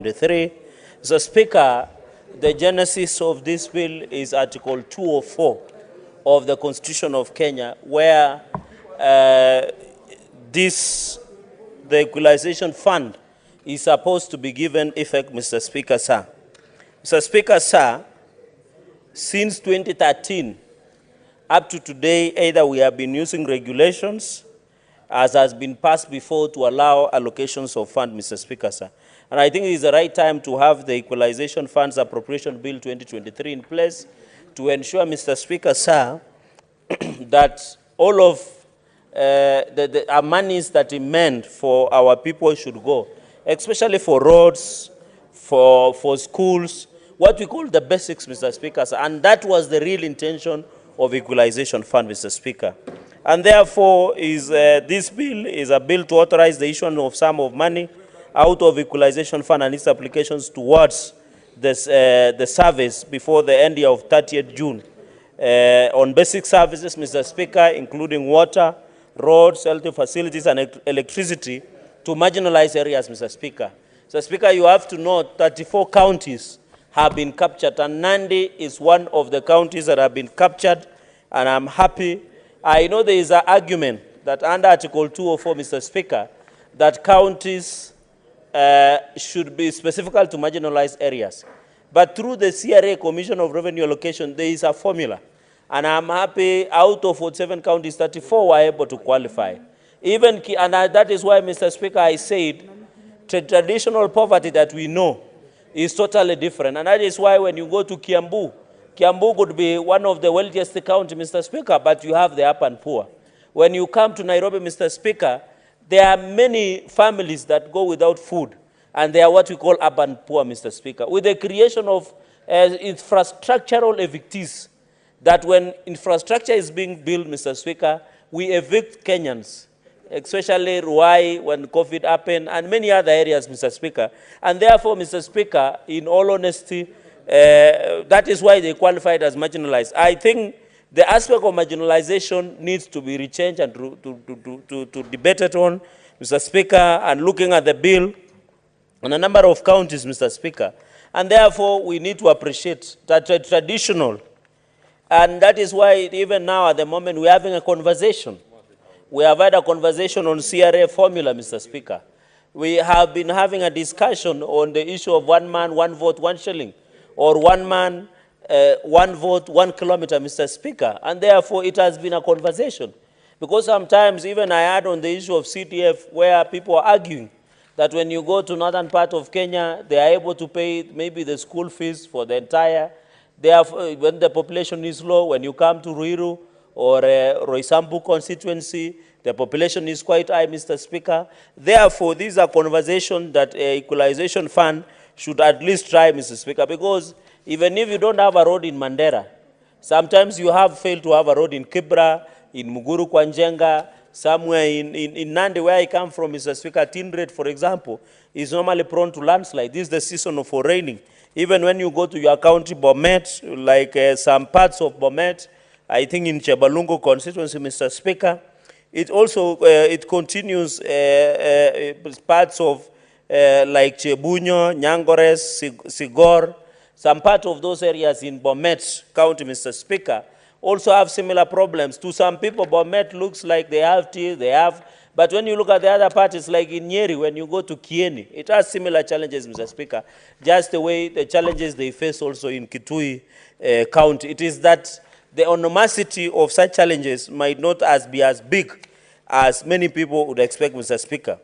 2023. So, Speaker, the genesis of this bill is Article 204 of the Constitution of Kenya, where the Equalization Fund is supposed to be given effect, Mr. Speaker, sir. Mr. Speaker, sir, since 2013 up to today, either we have been using regulations as has been passed before to allow allocations of funds, Mr. Speaker, sir. And I think it is the right time to have the Equalization Funds Appropriation Bill 2023 in place to ensure, Mr. Speaker, sir, that all of our monies that are meant for our people should go, especially for roads, for schools, what we call the basics, Mr. Speaker, sir. And that was the real intention of Equalization Fund, Mr. Speaker. And therefore, this bill is a bill to authorize the issuance of sum of money out of Equalization Fund and its applications towards this, the service before the end of 30th June on basic services, Mr. Speaker, including water, roads, health facilities, and electricity to marginalized areas, Mr. Speaker. Mr. Speaker, you have to know 34 counties have been captured, and Nandi is one of the counties that have been captured, and I'm happy. I know there is an argument that under Article 204, Mr. Speaker, that counties should be specific to marginalized areas. But through the CRA, Commission of Revenue Allocation, there is a formula. And I'm happy out of 47 counties, 34 were able to qualify. And that is why, Mr. Speaker, I said traditional poverty that we know is totally different. And that is why when you go to Kiambu, Kiambu could be one of the wealthiest counties, Mr. Speaker, but you have the up and poor. When you come to Nairobi, Mr. Speaker, there are many families that go without food, and they are what we call urban poor, Mr. Speaker. With the creation of infrastructural evictees, that when infrastructure is being built, Mr. Speaker, we evict Kenyans, especially Ruai when COVID happened, and many other areas, Mr. Speaker. And therefore, Mr. Speaker, in all honesty, that is why they qualified as marginalized. I think the aspect of marginalization needs to be rechanged and to debated on, Mr. Speaker, and looking at the bill on a number of counties, Mr. Speaker. And therefore, we need to appreciate that traditional. And that is why even now at the moment we're having a conversation. We have had a conversation on CRA formula, Mr. Speaker. We have been having a discussion on the issue of 1 man, 1 vote, 1 shilling, or 1 man, 1 vote, 1 kilometer, Mr. Speaker. And therefore, it has been a conversation. Because sometimes, even I had on the issue of CTF, where people are arguing that when you go to northern part of Kenya, they are able to pay maybe the school fees for the entire. When the population is low, when you come to Ruiru or Roysambu constituency, the population is quite high, Mr. Speaker. Therefore, these are conversations that Equalization Fund should at least try, Mr. Speaker, because even if you don't have a road in Mandera, sometimes you have failed to have a road in Kibra, in Muguru Kwanjenga, somewhere in Nandi, where I come from, Mr. Speaker. Tindred, for example, is normally prone to landslide. This is the season for raining. Even when you go to your county, Bomet, like some parts of Bomet, I think in Chebalungo constituency, Mr. Speaker, it also, it continues parts of like Chebunyo, Nyangores, Sigor, some part of those areas in Bomet County, Mr. Speaker, also have similar problems. To some people, Bomet looks like they have tea, but when you look at the other parts, like in Nyeri, when you go to Kieni, it has similar challenges, Mr. Speaker, just the way the challenges they face also in Kitui County. It is that the enormity of such challenges might not be as big as many people would expect, Mr. Speaker.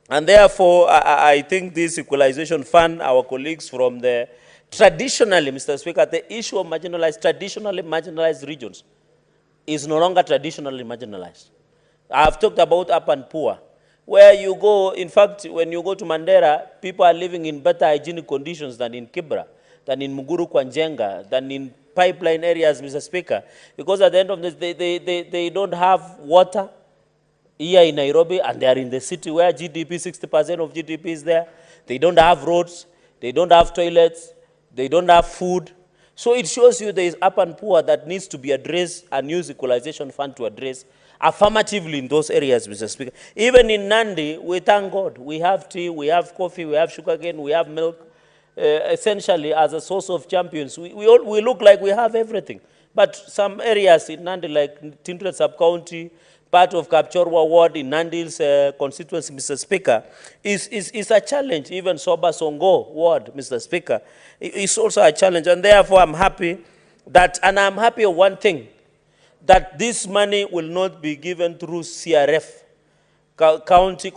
And therefore, I think this Equalization Fund, our colleagues from the traditionally, Mr. Speaker, the issue of traditionally marginalized regions is no longer traditionally marginalized. I have talked about up and poor, where you go, in fact, when you go to Mandera, people are living in better hygienic conditions than in Kibra, than in Muguru Kwanjenga, than in pipeline areas, Mr. Speaker, because at the end of this, they don't have water here in Nairobi, and they are in the city where GDP, 60% of GDP is there. They don't have roads, they don't have toilets, they don't have food. So it shows you there is up and poor that needs to be addressed and use Equalization Fund to address. affirmatively in those areas, Mr. Speaker. Even in Nandi, we thank God. We have tea, we have coffee, we have sugarcane, we have milk. Essentially, as a source of champions, we look like we have everything. But some areas in Nandi, like Tindred Sub-County, part of Kapchorwa ward in Nandi's constituency, Mr. Speaker, is a challenge. Even Soba Songo ward, Mr. Speaker, is also a challenge. And therefore, I'm happy that, and I'm happy of one thing, that this money will not be given through CRF, County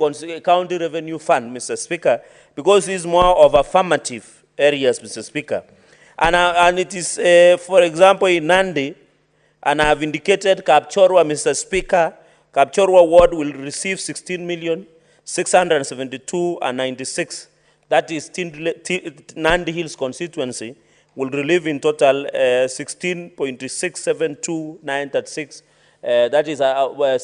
Revenue Fund, Mr. Speaker, because it's more of affirmative areas, Mr. Speaker. And it is, for example, in Nandi, and I have indicated Kapchorwa, Mr. Speaker, Kapchorwa ward will receive 16,672,96. That is Nandi Hills constituency will relieve in total 16.672936. That is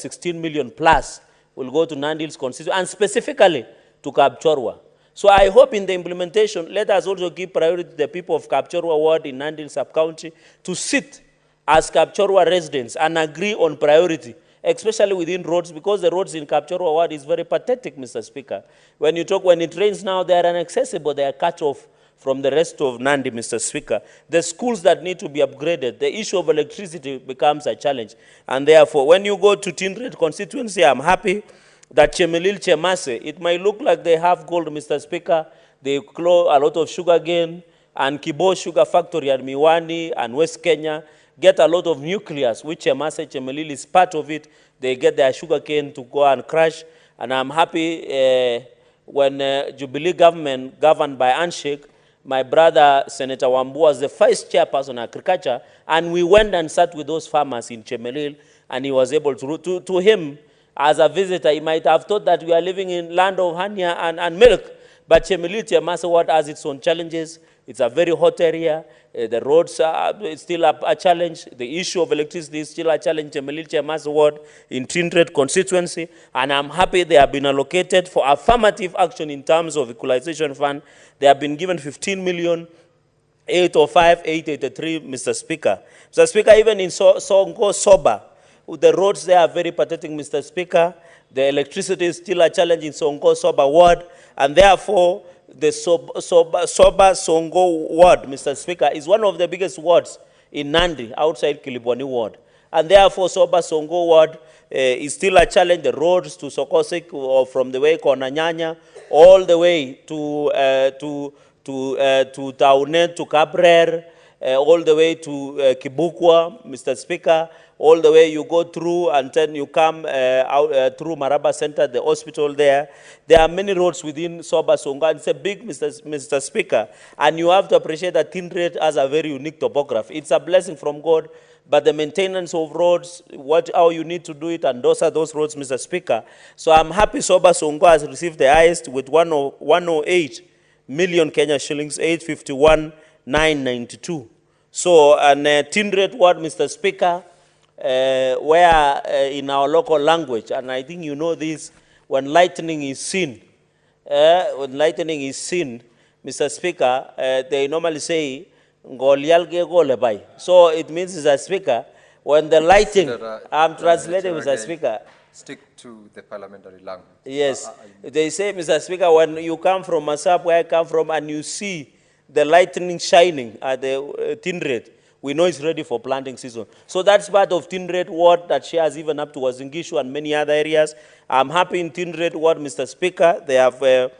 16 million plus will go to Nandi Hills constituency and specifically to Kapchorwa. So I hope in the implementation, let us also give priority to the people of Kapchorwa ward in Nandi Hills sub-county to sit as Kapchorwa residents and agree on priority, especially within roads, because the roads in Kapchorwa ward is very pathetic, Mr. Speaker. When it rains now, they are inaccessible, they are cut off from the rest of Nandi, Mr. Speaker. The schools that need to be upgraded, the issue of electricity becomes a challenge. And therefore, when you go to Tindred constituency, I'm happy that Chemelil Chemase, it might look like they have gold, Mr. Speaker. They grow a lot of sugar cane, and Kibo Sugar Factory at Miwani and West Kenya get a lot of nucleus, which Chemase Chemelil is part of it. They get their sugar cane to go and crush. And I'm happy when Jubilee government governed by handshake, my brother, Senator Wambu, was the first chairperson of agriculture, and we went and sat with those farmers in Chemelil, and he was able to him, as a visitor, he might have thought that we are living in land of honey and milk, but Chemelil Chemase ward has its own challenges. It's a very hot area. The roads are still a challenge. The issue of electricity is still a challenge. Chemelil Chemase ward in Tindred constituency, and I'm happy they have been allocated for affirmative action in terms of Equalization fund. They have been given 15,805,883, Mr. Speaker. Mr. Speaker, even in Songo Soba, the roads there are very pathetic, Mr. Speaker. The electricity is still a challenge in Songo Soba ward, and therefore the Soba Songo ward, Mr. Speaker, is one of the biggest wards in Nandi, outside Kilibwani ward. And therefore Soba Songo ward is still a challenge. The roads to Sokosik, or from the way Konanyanya, all the way to Taunet, to Kabrer, all the way to Kibukwa, Mr. Speaker, all the way you go through and then you come out through Maraba Center, the hospital there. There are many roads within Soba Songa. It's a big, Mr. Speaker, and you have to appreciate that Tindred has a very unique topography. It's a blessing from God, but the maintenance of roads, how you need to do it, and those are those roads, Mr. Speaker. So I'm happy Soba Songa has received the highest with 108 million Kenya shillings, 851,992. So, and Tindred ward, Mr. Speaker, where in our local language, and I think you know this, when lightning is seen, Mr. Speaker, they normally say, so it means, Mr. Speaker, when the lightning, I'm translating, Mr. Speaker. Stick to the parliamentary language. Yes, they say, Mr. Speaker, when you come from Masap, where I come from, and you see the lightning shining at the Tindred, we know it's ready for planting season. So that's part of Tindred ward that shares even up to Wazingishu and many other areas. I'm happy in Tindred ward, Mr. Speaker, they have a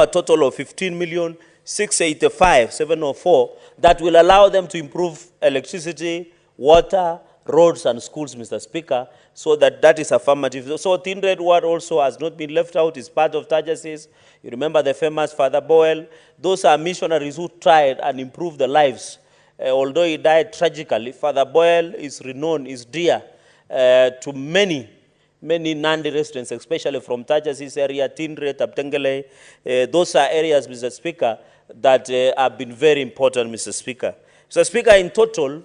total of 15,685,704 that will allow them to improve electricity, water, roads and schools, Mr. Speaker, so that is affirmative. So Tindred ward also has not been left out. It's part of Tajasis. You remember the famous Father Boel. Those are missionaries who tried and improved the lives. Although he died tragically, Father Boel is renowned, is dear to many Nandi residents, especially from Tajasis area, Tindred, Abtengele. Those are areas, Mr. Speaker, that have been very important, Mr. Speaker. Mr. Speaker, in total,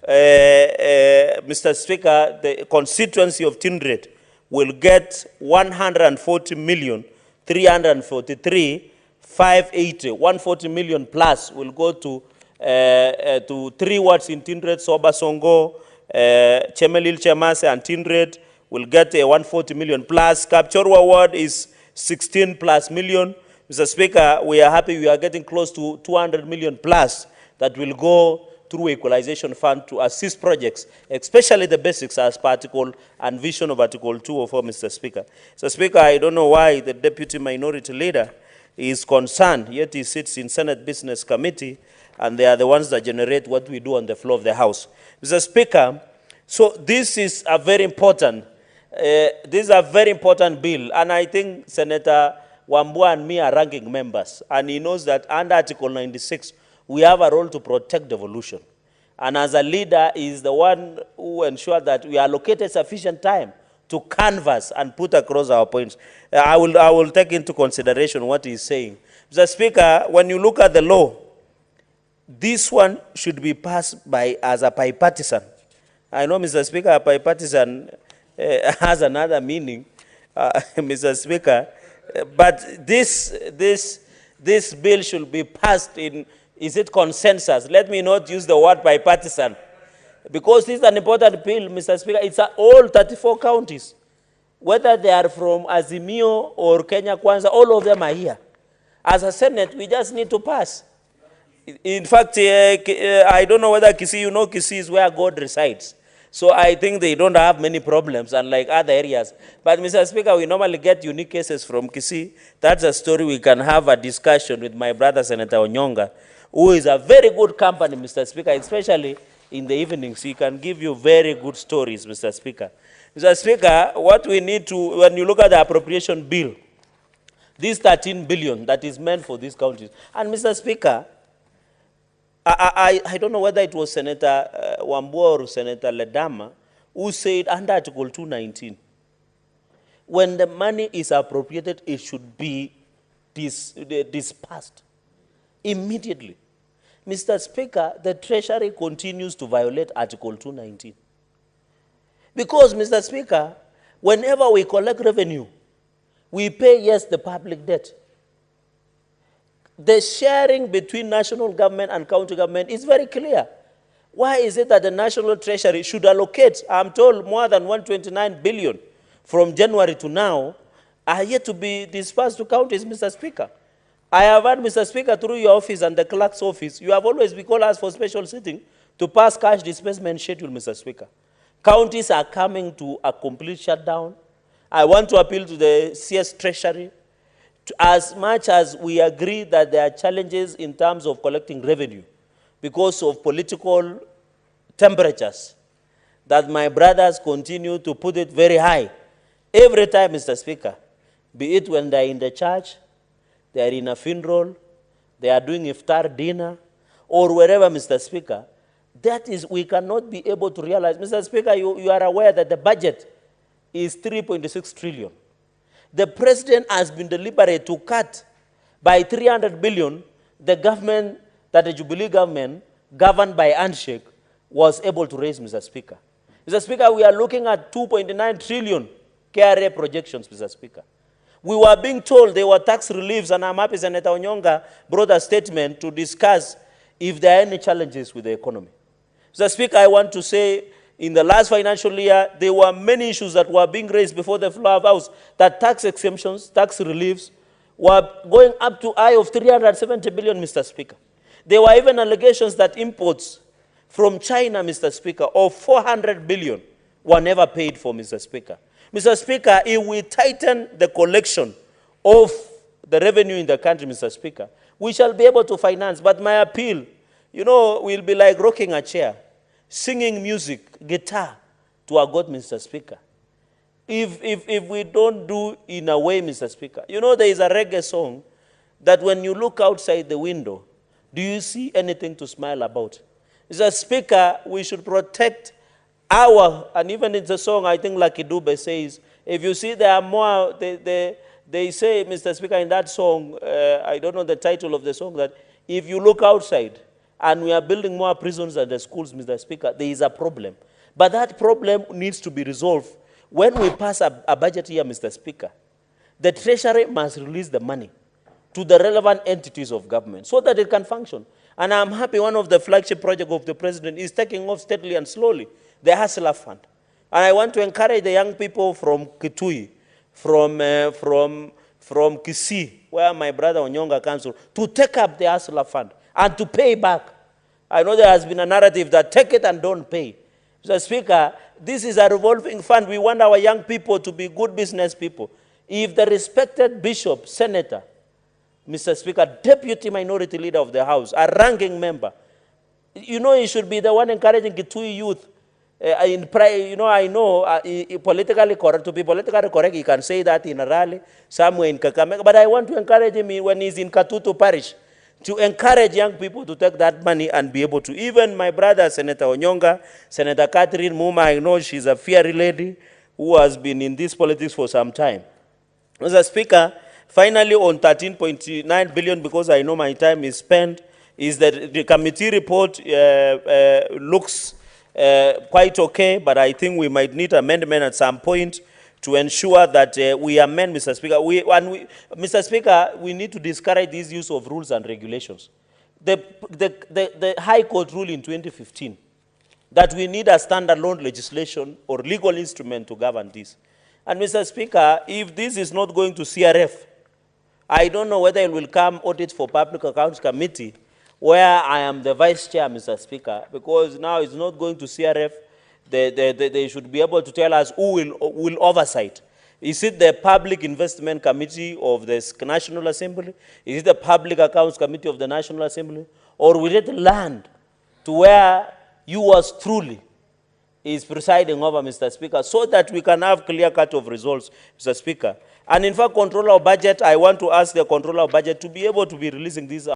Mr. Speaker, the constituency of Tindred will get 140,343,580. 140 million plus will go to 3 wards in Tindred, Soba Songo, Chemelil Chemase and Tindred will get a 140 million plus. Kapchorwa Ward is 16 plus million. Mr. Speaker, we are happy we are getting close to 200 million plus that will go through Equalization Fund to assist projects, especially the basics as per Article and vision of Article 204, Mr. Speaker. Mr. Speaker, I don't know why the Deputy Minority Leader is concerned, yet he sits in Senate Business Committee, and they are the ones that generate what we do on the floor of the House. Mr. Speaker, so this is a very important, bill, and I think Senator Wambua and me are ranking members, and he knows that under Article 96, we have a role to protect devolution. And as a leader, he is the one who ensures that we allocated sufficient time to canvass and put across our points. I will take into consideration what he is saying. Mr. Speaker, when you look at the law, this one should be passed by as a bipartisan. I know, Mr. Speaker, bipartisan has another meaning, Mr. Speaker, but this bill should be passed in, is it consensus? Let me not use the word bipartisan, because this is an important bill, Mr. Speaker. It's all 34 counties. Whether they are from Azimio or Kenya Kwanza, all of them are here. As a Senate, we just need to pass. In fact, I don't know whether Kisii, you know Kisii is where God resides. So I think they don't have many problems, unlike other areas. But, Mr. Speaker, we normally get unique cases from Kisii. That's a story we can have a discussion with my brother, Senator Onyonga, who is a very good company, Mr. Speaker, especially in the evenings. He can give you very good stories, Mr. Speaker. Mr. Speaker, what we need to, when you look at the appropriation bill, this 13 billion that is meant for these counties. And, Mr. Speaker, I don't know whether it was Senator Wambua or Senator Ledama who said under Article 219, when the money is appropriated, it should be dispersed immediately. Mr. Speaker, the Treasury continues to violate Article 219. Because, Mr. Speaker, whenever we collect revenue, we pay, yes, the public debt. The sharing between national government and county government is very clear. Why is it that the National Treasury should allocate, I'm told, more than 129 billion from January to now are yet to be dispersed to counties, Mr. Speaker? I have heard, Mr. Speaker, through your office and the clerk's office, you have always been called us for special sitting to pass cash disbursement schedule, Mr. Speaker. Counties are coming to a complete shutdown. I want to appeal to the CS Treasury. As much as we agree that there are challenges in terms of collecting revenue because of political temperatures, that my brothers continue to put it very high. Every time, Mr. Speaker, be it when they're in the church, they're in a funeral, they are doing iftar dinner, or wherever, Mr. Speaker, that is, we cannot be able to realize. Mr. Speaker, you are aware that the budget is 3.6 trillion. The president has been deliberate to cut by 300 billion the government, that the Jubilee government, governed by handshake, was able to raise, Mr. Speaker. Mr. Speaker, we are looking at 2.9 trillion KRA projections, Mr. Speaker. We were being told there were tax reliefs, and I'm happy Senator Onyonga brought a statement to discuss if there are any challenges with the economy. Mr. Speaker, I want to say, in the last financial year, there were many issues that were being raised before the floor of House, that tax exemptions, tax reliefs, were going up to high of 370 billion, Mr. Speaker. There were even allegations that imports from China, Mr. Speaker, of 400 billion were never paid for, Mr. Speaker. Mr. Speaker, if we tighten the collection of the revenue in the country, Mr. Speaker, we shall be able to finance. But my appeal, you know, will be like rocking a chair, singing music, guitar to our God, Mr. Speaker. If we don't do in a way, Mr. Speaker, you know, there is a reggae song that when you look outside the window, do you see anything to smile about? Mr. Speaker, we should protect our, and even in the song, I think Lucky Dube says, if you see there are more, they say, Mr. Speaker, in that song, I don't know the title of the song, that if you look outside, and we are building more prisons than the schools, Mr. Speaker, there is a problem. But that problem needs to be resolved. When we pass a budget here, Mr. Speaker, the Treasury must release the money to the relevant entities of government so that it can function. And I'm happy one of the flagship projects of the President is taking off steadily and slowly. the Hustler Fund. And I want to encourage the young people from Kitui, from Kisii, where my brother Onyonga comes from, to take up the Hustler Fund and to pay back. I know there has been a narrative that take it and don't pay. Mr. Speaker, this is a revolving fund. We want our young people to be good business people. If the respected bishop, senator, Mr. Speaker, deputy minority leader of the House, a ranking member, you know, he should be the one encouraging Kitui youth. I know politically correct, to be politically correct, he can say that in a rally somewhere in Kakamega, but I want to encourage him when he's in Katutu Parish to encourage young people to take that money and be able to. Even my brother, Senator Onyonga, Senator Catherine Muma, I know she's a fiery lady who has been in this politics for some time. Mr. Speaker, finally on 13.9 billion, because I know my time is spent, is that the committee report looks quite okay, but I think we might need amendment at some point to ensure that we amend, Mr. Speaker. Mr. Speaker, we need to discourage this use of rules and regulations. The High Court ruled in 2015 that we need a standalone legislation or legal instrument to govern this. And Mr. Speaker, if this is not going to CRF, I don't know whether it will come audit for Public Accounts Committee, where I am the vice chair, Mr. Speaker, because now it's not going to CRF. They should be able to tell us who will oversight. Is it the Public Investment Committee of the National Assembly? Is it the Public Accounts Committee of the National Assembly? Or will it land to where yours truly is presiding over, Mr. Speaker, so that we can have clear cut of results, Mr. Speaker? And in fact, controller of budget, I want to ask the controller of budget to be able to be releasing these